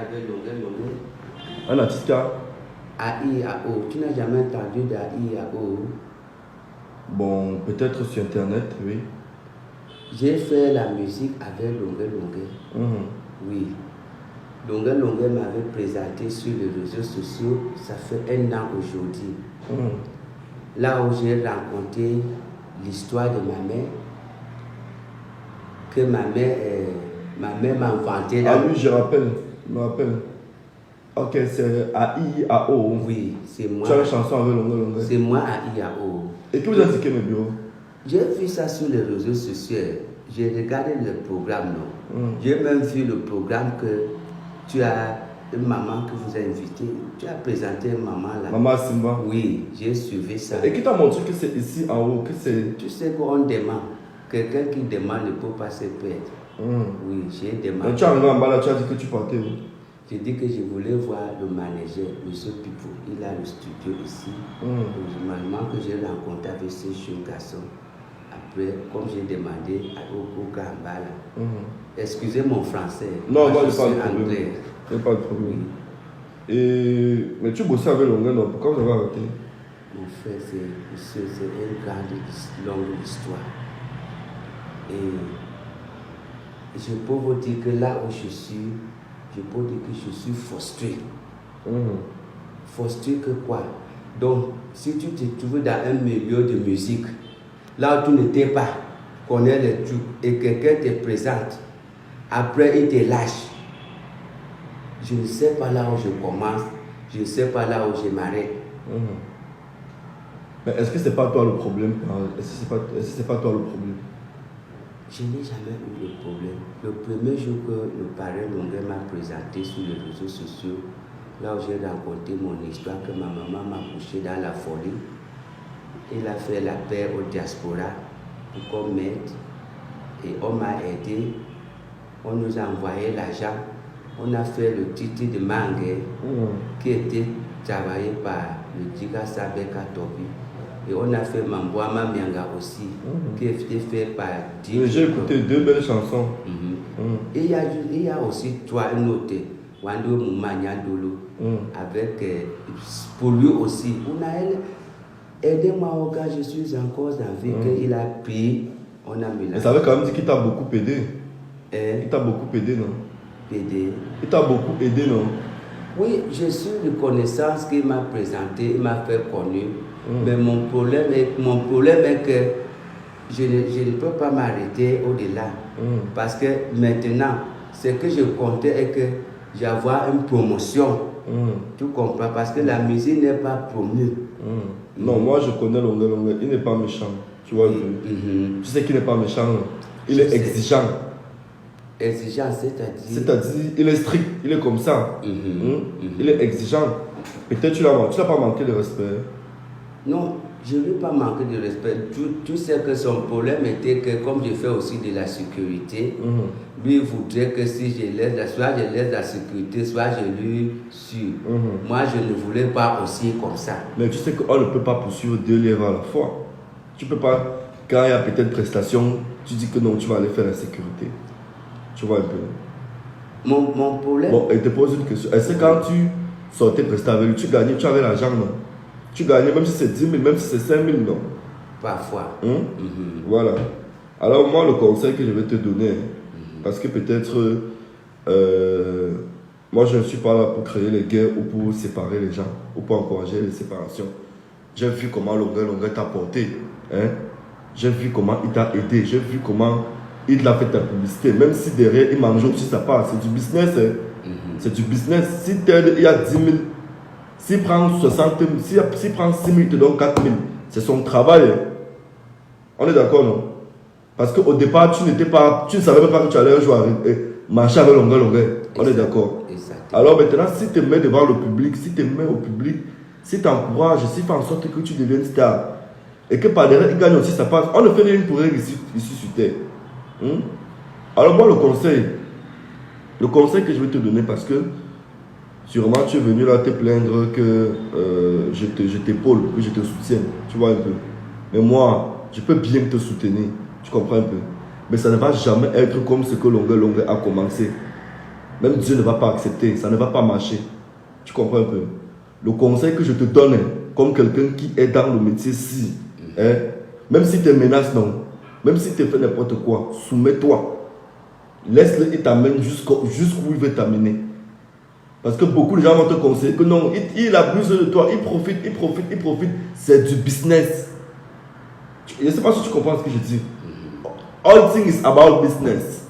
avec longueur. Un artiste A-I-A-O. Tu n'as jamais entendu d'A-I-A-O? Bon, peut-être sur internet, oui. J'ai fait la musique avec longueur. Oui. Longueur m'avait présenté sur les réseaux sociaux, ça fait 1 an aujourd'hui. Là où j'ai rencontré l'histoire de ma mère, que ma mère m'a inventé. Ah oui, je me rappelle. Ok, c'est A-I-A-O. Oui, c'est moi. Tu as une chanson avec longueur. C'est moi A-I-A-O. Et que vous indiquez mes bureaux? J'ai vu ça sur les réseaux sociaux. J'ai regardé le programme, non. J'ai même vu le programme que tu as une maman que vous avez invitée. Tu as présenté une maman là. Maman Simba. Oui, j'ai suivi ça. Et qui t'a montré que c'est ici en haut, que c'est... Tu sais qu'on demande. Quelqu'un qui demande ne peut pas se perdre. Oui, j'ai demandé. Et tu es arrivé en bas là, tu as dit que tu partais où? J'ai dit que je voulais voir le manager, M. Pipo. Il a le studio ici. Normalement que j'ai rencontré avec ce jeune garçon. Après, comme j'ai demandé au gars en bas là, excusez mon français. Non, moi je suis parle de problème. anglais. Il n'y a pas de problème. Mais tu bossais avec longueur, non? Pourquoi vous avez arrêté? Mon frère, c'est une grande, longue histoire. Et je peux vous dire que là où je suis, je peux dire que je suis frustré. Frustré que quoi? Donc, si tu te trouves dans un milieu de musique, là où tu n'étais pas, connais les trucs, et quelqu'un te présente, après il te lâche. Je ne sais pas là où je commence, je ne sais pas là où je m'arrête. Mais est-ce que c'est pas toi le problème? Est-ce que c'est pas toi le problème? Je n'ai jamais eu de problème. Le premier jour que le parrain Longueur m'a présenté sur les réseaux sociaux, là où j'ai rencontré mon histoire, que ma maman m'a couché dans la folie, il a fait la paix au diaspora pour qu'on m'aide. Et on m'a aidé, on nous a envoyé l'argent, on a fait le titre de Mangue qui était travaillé par le Diga Sabeka Tobi. Et on a fait Mamboama Mianga aussi, qui a été fait par Diga. J'ai écouté 2 belles chansons. Et il y a aussi une autre, Wando Moumania Dolo, avec, pour lui aussi, on a aidé-moi au gars, je suis encore dans vie, qu'il a pris, on a mis là. Mais ça veut quand même dire qu'il t'a beaucoup aidé. Il t'a beaucoup aidé, non? Aidé. Il t'a beaucoup aidé, non? Oui, je suis reconnaissant qu'il m'a présenté, il m'a fait connaître. Mais mon problème est que je ne peux pas m'arrêter au-delà. Parce que maintenant, ce que je comptais est que j'avoir une promotion. Tu comprends? Parce que la musique n'est pas promue. Non, moi je connais Longueur. Il n'est pas méchant. Tu vois, tu sais qu'il n'est pas méchant. Il est exigeant. Exigeant, c'est-à-dire? C'est-à-dire, il est strict, il est comme ça. Il est exigeant. Peut-être tu l'as pas manqué de respect. Non, je ne vais pas manquer de respect. Tu sais que son problème était que, comme je fais aussi de la sécurité, lui il voudrait que si je laisse, soit je laisse la sécurité, soit je lui suis. Moi, je ne voulais pas aussi comme ça. Mais tu sais qu'on ne peut pas poursuivre 2 livres à la fois. Tu peux pas, quand il y a peut-être prestation, tu dis que non, tu vas aller faire la sécurité. Tu vois un peu. Mon problème... Bon, elle te pose une question. Est-ce que quand tu sortais prester avec lui, tu gagnais, tu avais l'argent, non? Tu gagnais, même si c'est 10 000, même si c'est 5 000, non? Parfois. Voilà. Alors moi, le conseil que je vais te donner, parce que peut-être, moi je ne suis pas là pour créer les guerres ou pour séparer les gens, ou pour encourager les séparations. J'ai vu comment Longueur t'a porté. J'ai vu comment il t'a aidé. J'ai vu comment il a fait ta publicité. Même si derrière, il mange aussi sa part. C'est du business. C'est du business. Si t'aides, il y a 10 000. S'il prend 60 000, s'il prend 6 000, il te donne 4 000. C'est son travail. On est d'accord, non? Parce qu'au départ, tu ne savais même pas que tu allais un jour marcher avec Longueur. On est d'accord. Alors maintenant, si tu te mets devant le public, si tu te mets au public, si tu encourages, si tu fais en sorte que tu deviennes star, et que par derrière, il gagne aussi sa part, on ne fait rien pour rien ici sur terre. Alors moi, le conseil que je vais te donner, parce que sûrement tu es venu là te plaindre que je t'épaule, que je te soutienne, tu vois un peu. Mais moi, je peux bien te soutenir, tu comprends un peu. Mais ça ne va jamais être comme ce que Longueur a commencé. Même Dieu ne va pas accepter, ça ne va pas marcher. Tu comprends un peu? Le conseil que je te donne, comme quelqu'un qui est dans le métier-ci, même si tu menaces, non, même si tu fais n'importe quoi, soumets-toi. Laisse-le, il t'amène jusqu'où il veut t'amener. Parce que beaucoup de gens vont te conseiller que non, il abuse de toi, il profite. C'est du business. Je ne sais pas si tu comprends ce que je dis. All things is about business.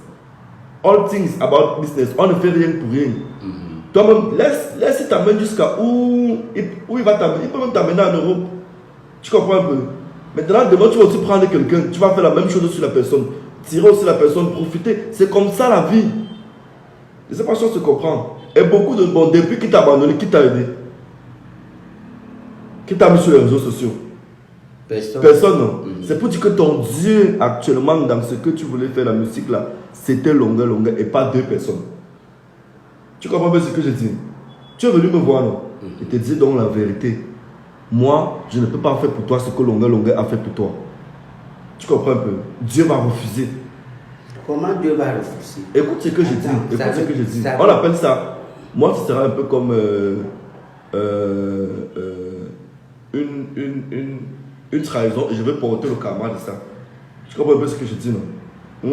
All things about business. On ne fait rien pour rien. Toi-même, laisse t'amener jusqu'à où il va t'amener. Il peut même t'amener en Europe. Tu comprends un peu? Maintenant, demain, tu vas aussi prendre quelqu'un. Tu vas faire la même chose sur la personne. Tirer aussi la personne, profiter. C'est comme ça la vie. Je ne sais pas si on se comprend. Et beaucoup de bon, depuis qu'il t'a abandonné, qui t'a aidé? Qui t'a mis sur les réseaux sociaux? Personne, non. C'est pour dire que ton Dieu, actuellement, dans ce que tu voulais faire, la musique là, c'était longueur, et pas deux personnes. Tu comprends bien ce que je dis? Tu es venu me voir, non? Je te dis donc la vérité. Moi, je ne peux pas faire pour toi ce que longueur a fait pour toi. Tu comprends un peu? Dieu va refuser. Comment Dieu va refuser? Écoute ce que je dis. On appelle ça. Moi, ce sera un peu comme une trahison et je vais porter le karma de ça. Tu comprends un peu ce que je dis, non?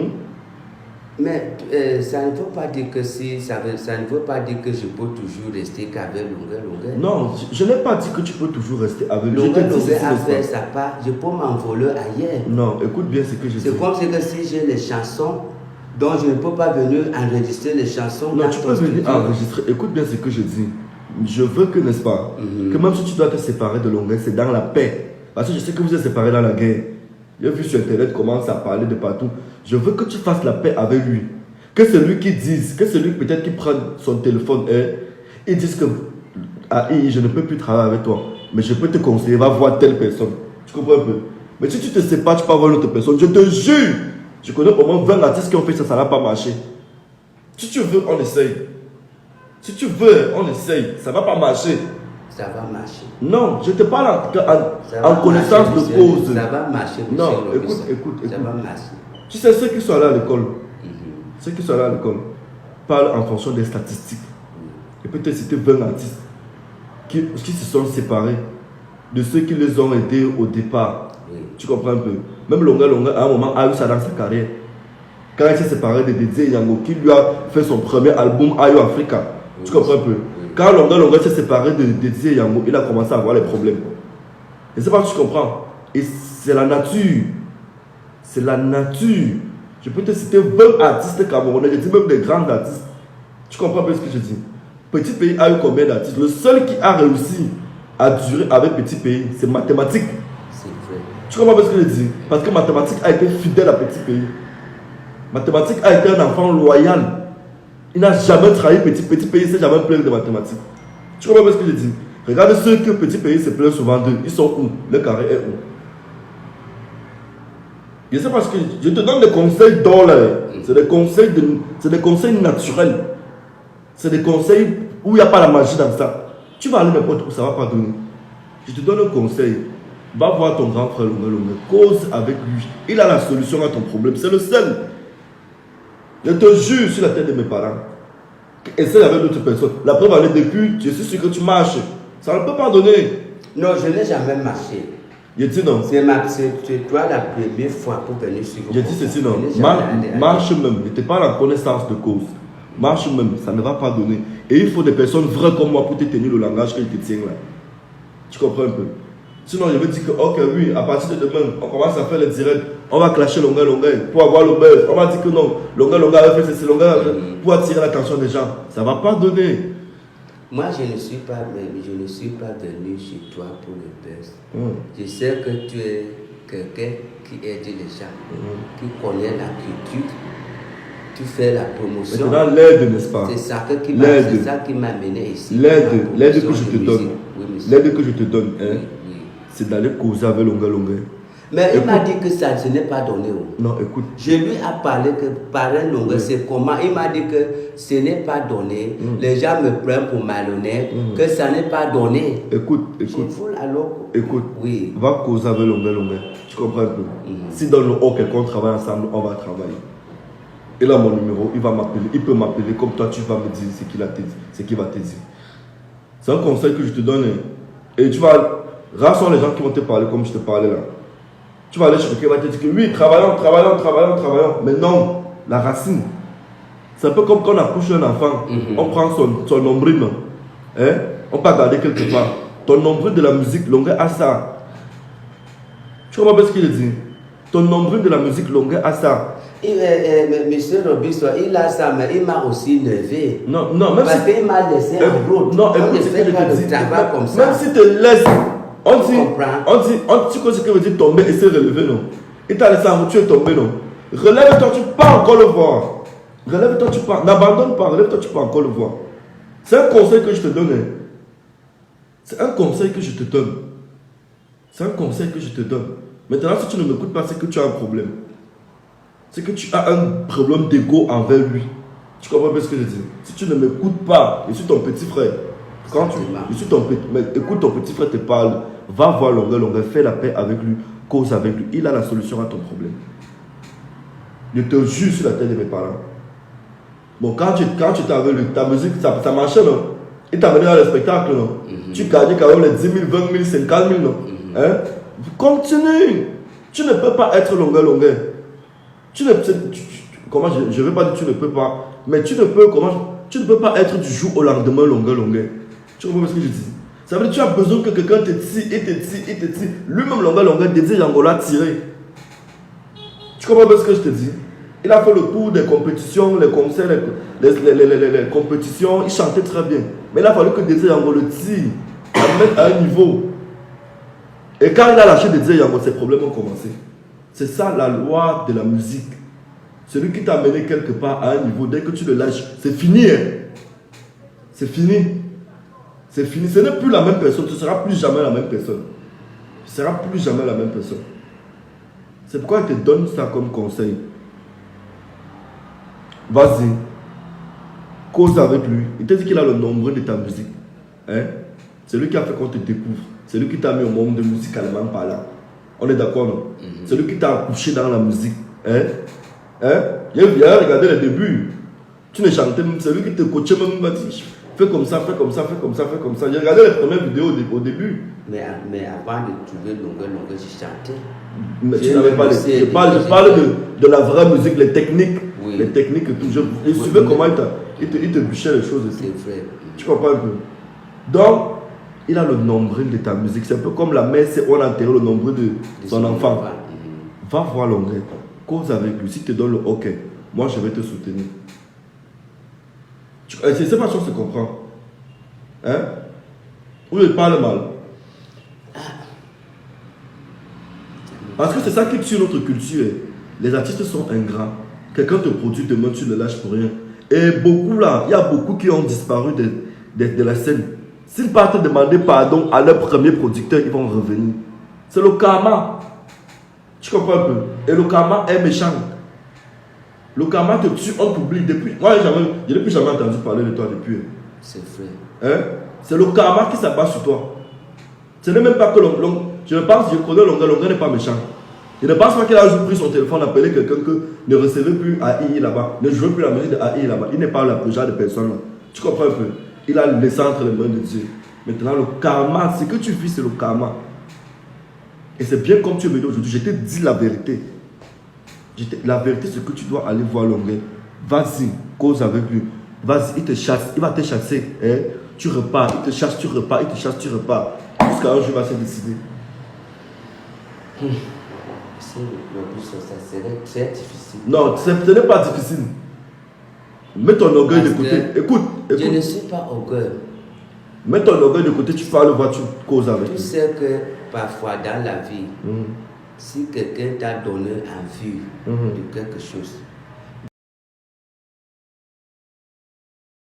Mais ça ne veut pas dire que ça ne veut pas dire que je peux toujours rester qu'avec longueur. Non, je n'ai pas dit que tu peux toujours rester avec lui. Longueur a fait sa part, je peux m'envoler ailleurs. Non, écoute bien ce que je dis. C'est comme que si j'ai les chansons, donc je ne peux pas venir enregistrer les chansons. Non, tu peux venir enregistrer. Écoute bien ce que je dis. Je veux que, n'est-ce pas, que même si tu dois te séparer de longueur, c'est dans la paix. Parce que je sais que vous êtes séparés dans la guerre. J'ai vu sur Internet commence à parler de partout. Je veux que tu fasses la paix avec lui. Que celui qui dise, que celui peut-être qui prend son téléphone et dise que je ne peux plus travailler avec toi, mais je peux te conseiller, va voir telle personne. Tu comprends un peu? Mais si tu te sépares, tu peux voir une autre personne. Je te jure, je connais au moins 20 artistes qui ont fait ça, ça n'a pas marché. Si tu veux, on essaye. Si tu veux, on essaye. Ça ne va pas marcher. Ça va marcher. Non, je te parle en connaissance de cause. Ça va marcher. Non, écoute. Ça va marcher. Tu sais, ceux qui sont allés à l'école, ceux qui sont allés à l'école parlent en fonction des statistiques. Et peut-être citer 20 artistes qui se sont séparés de ceux qui les ont aidés au départ. Oui. Tu comprends un peu? Même Longa, à un moment, a eu ça dans sa carrière. Quand il s'est séparé de DJ Yango, qui lui a fait son premier album, Ayo Africa. Oui. Tu comprends un peu? Oui. Quand Longa s'est séparé de DJ Yango, il a commencé à avoir les problèmes. Et c'est pas que tu comprends. Et c'est la nature. C'est la nature. Je peux te citer 20 artistes camerounais, je dis même des grands artistes. Tu comprends bien ce que je dis? Petit Pays a eu combien d'artistes? Le seul qui a réussi à durer avec Petit Pays, c'est Mathématiques. C'est vrai. Tu comprends bien ce que je dis? Parce que Mathématiques a été fidèle à Petit Pays. Mathématiques a été un enfant loyal. Il n'a jamais trahi Petit Pays, il ne s'est jamais plaint de mathématiques. Tu comprends bien ce que je dis? Regarde ceux que Petit Pays se plaint souvent d'eux. Ils sont où? Le carré est où? Je sais parce que je te donne des conseils d'or là. C'est des conseils naturels. C'est des conseils où il n'y a pas la magie dans ça. Tu vas aller n'importe où, ça ne va pas donner. Je te donne un conseil. Va voir ton grand frère Longue. Cause avec lui. Il a la solution à ton problème. C'est le seul. Je te jure sur la tête de mes parents. Essaye avec d'autres personnes. La preuve en est depuis, je suis sûr que tu marches. Ça ne peut pas donner. Non, je n'ai jamais marché. Je dis non. C'est toi la première fois pour venir sur vous. Je dis ceci non. Marche même. Ne te parle en connaissance de cause. Marche même. Ça ne va pas donner. Et il faut des personnes vraies comme moi pour te tenir le langage que je te tiens là. Tu comprends un peu? Sinon, je veux dire que, ok, oui, à partir de demain, on commence à faire les directs. On va clasher Longa pour avoir le buzz. On va dire que non, Longa a fait ceci, pour attirer l'attention des gens. Ça ne va pas donner. Moi, je ne suis pas venu chez toi pour le buzz. Je sais que tu es quelqu'un qui aide les gens, qui connaît la culture. Tu fais la promotion. Maintenant, l'aide, n'est-ce pas? C'est ça qui m'a amené ici. L'aide que je te donne. L'aide que je te donne, c'est d'aller causer avec Longa. Mais il m'a dit que ça ne n'est pas donné. Non, écoute. Je lui ai parlé que parler Longa, c'est comment. Il m'a dit que ce n'est pas donné. Les gens me prennent pour malhonnête, que ça n'est pas donné. Écoute. Écoute. Oui. Va causer avec Longa. Tu comprends un peu? Si dans le haut, quelqu'un travaille ensemble, on va travailler. Il a mon numéro, il va m'appeler. Il peut m'appeler comme toi, tu vas me dire ce qu'il va te dire. C'est un conseil que je te donne. Et tu vas... Rares sont les gens qui vont te parler comme je te parlais là. Tu vas aller chez quelqu'un, il va te dire que oui, travaillons. Mais non, la racine. C'est un peu comme quand on accouche un enfant. On prend son nombril. Hein? On peut garder quelque part. Ton nombril de la musique, longueur à ça. Tu comprends pas ce qu'il dit? Ton nombril de la musique, longueur à ça. Monsieur Robinson, il a ça, mais il m'a aussi levé. Non, même parce qu'il m'a laissé en route. Non, on ne fait pas le travail comme ça. Même si te laisse, on dit, tu connais ce que veut dire tomber et se relever, non? Il t'a laissé en route, tu es tombé, non? Relève-toi, tu pars encore le voir. Relève-toi, tu pars. N'abandonne pas, relève-toi, tu pars encore le voir. C'est un conseil que je te donne. C'est un conseil que je te donne. C'est un conseil que je te donne. Maintenant, si tu ne m'écoutes pas, c'est que tu as un problème. C'est que tu as un problème d'ego envers lui. Tu comprends bien ce que je dis? Si tu ne m'écoutes pas, je suis ton petit frère. Je suis ton petit, mais écoute, ton petit frère te parle, va voir longueur, fais la paix avec lui, cause avec lui. Il a la solution à ton problème. Je te jure sur la tête de mes parents. Bon, quand tu étais avec lui, ta musique, ça marchait, non? Il t'a amené dans le spectacle, non? Tu gagnais quand même les 10 000, 20 000, 50 000, non? Hein? Continue. Tu ne peux pas être longueur. Comment je ne veux pas dire que tu ne peux pas, mais tu ne peux pas être du jour au lendemain longueur. Tu comprends ce que je dis? Ça veut dire que tu as besoin que quelqu'un te tire et te tire. Lui-même longueur, Dédé Yango l'a tiré. Tu comprends ce que je te dis? Il a fait le tour des compétitions, les concerts, les compétitions. Il chantait très bien. Mais il a fallu que Dédé Yango le tire, le mette à un niveau. Et quand il a lâché Dédé Yango, ses problèmes ont commencé. C'est ça la loi de la musique. Celui qui t'a amené quelque part à un niveau, dès que tu le lâches, c'est fini. C'est fini. C'est fini. Ce n'est plus la même personne. Tu ne seras plus jamais la même personne. Tu ne seras plus jamais la même personne. C'est pourquoi il te donne ça comme conseil. Vas-y. Cause avec lui. Il te dit qu'il a le nombre de ta musique. Hein? C'est lui qui a fait qu'on te découvre. C'est lui qui t'a mis au monde de musique allemande par là. On est d'accord, non? C'est lui qui t'a accouché dans la musique. Hein? Il a regardé les débuts. Tu ne chantais même. C'est lui qui te coachait même. Il m'a dit, fais comme ça. J'ai regardé les premières vidéos au début. Mais avant de trouver longueur, je chantais. Mais tu n'avais pas les... Je parle de la vraie musique, les techniques. Oui. Les techniques et tout. Je suivais comment il te bûchait les choses aussi. C'est vrai. Tu comprends un peu? Donc, il a le nombril de ta musique. C'est un peu comme la mère, c'est on enterre le nombril de son enfant. Va voir l'onglet. Cause avec lui. Si tu te donne le OK, moi je vais te soutenir. C'est pas chose se comprend. Hein? Ou il parle mal. Parce que c'est ça qui tue notre culture. Les artistes sont ingrats. Quelqu'un te produit demain, tu ne lâches pour rien. Et beaucoup là, il y a beaucoup qui ont disparu de la scène. S'ils partent demander pardon à leur premier producteur, ils vont revenir. C'est le karma. Tu comprends un peu? Et le karma est méchant. Le karma te tue, on t'oublie depuis. Moi, je n'ai plus jamais entendu parler de toi depuis. C'est vrai. Hein? C'est le karma qui s'abat sur toi. Ce n'est même pas que je connais Longa n'est pas méchant. Je ne pense pas qu'il a juste pris son téléphone, appelé quelqu'un que ne recevait plus AI là-bas, ne jouait plus la musique de AI là-bas. Il n'est pas le genre de personne là. Tu comprends un peu? Il a laissé entre les mains de Dieu. Maintenant, le karma, ce que tu vis, c'est le karma. Et c'est bien comme tu me dis aujourd'hui, je t'ai dit la vérité. La vérité, c'est que tu dois aller voir l'onglet. Vas-y, cause avec lui. Vas-y, il te chasse, il va te chasser. Hein? Tu repars, il te chasse, tu repars, il te chasse, tu repars. Jusqu'à un jour, il va se décider. Ça serait très difficile. Non, ce n'est pas difficile. Mets ton orgueil de côté. Écoute. Je ne suis pas orgueil. Mets ton orgueil de côté, tu parles, tu causes avec lui. Tu sais que parfois dans la vie, si quelqu'un t'a donné envie de quelque chose,